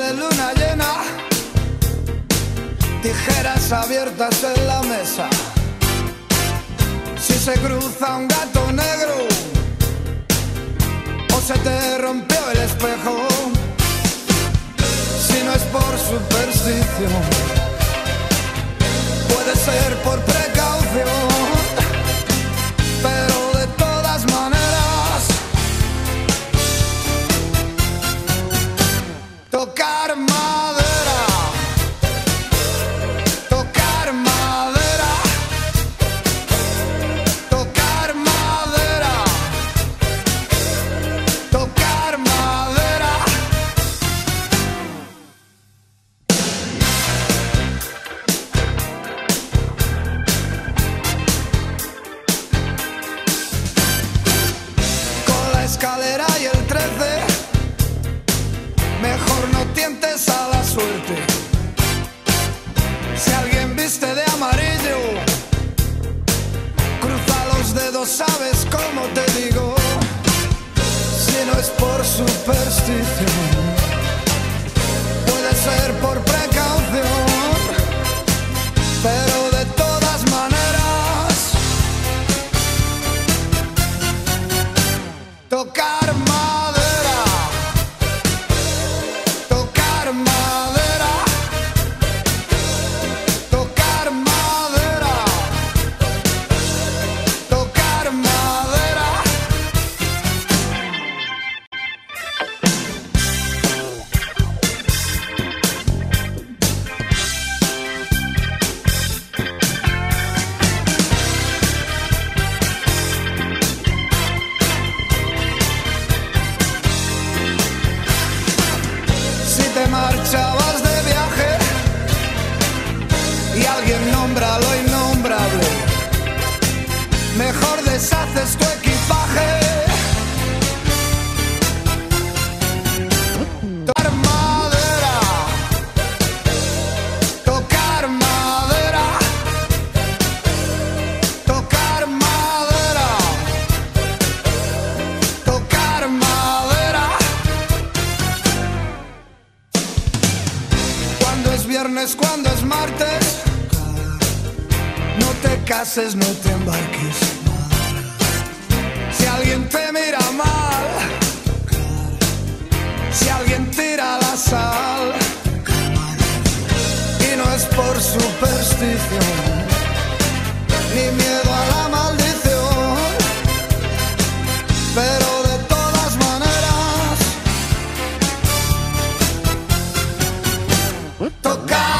de luna llena, tijeras abiertas en la mesa. Si se cruza un gato negro o se te rompió el espejo, si no es por superstición, puede ser por precaución, pero de todas maneras, tocar madera, tocar madera, tocar madera, tocar madera. Con la escalera y el 13, mejor no tientes a la suerte. Si alguien viste de amarillo, cruza los dedos, sabes cómo te digo. Si no es por superstición, puede ser por precaución, pero de todas maneras, tocar madera, tocar madera, tocar madera, tocar madera. Si te marchabas de viaje y alguien nombra lo innombrable, mejor deshaces tu equipaje. Tocar madera, tocar madera, tocar madera, tocar madera. Cuando es viernes, cuando es martes, no te cases, no te embarques. Si alguien te mira mal, si alguien tira la sal, y no es por superstición, ni miedo a la maldición, pero de todas maneras, tocar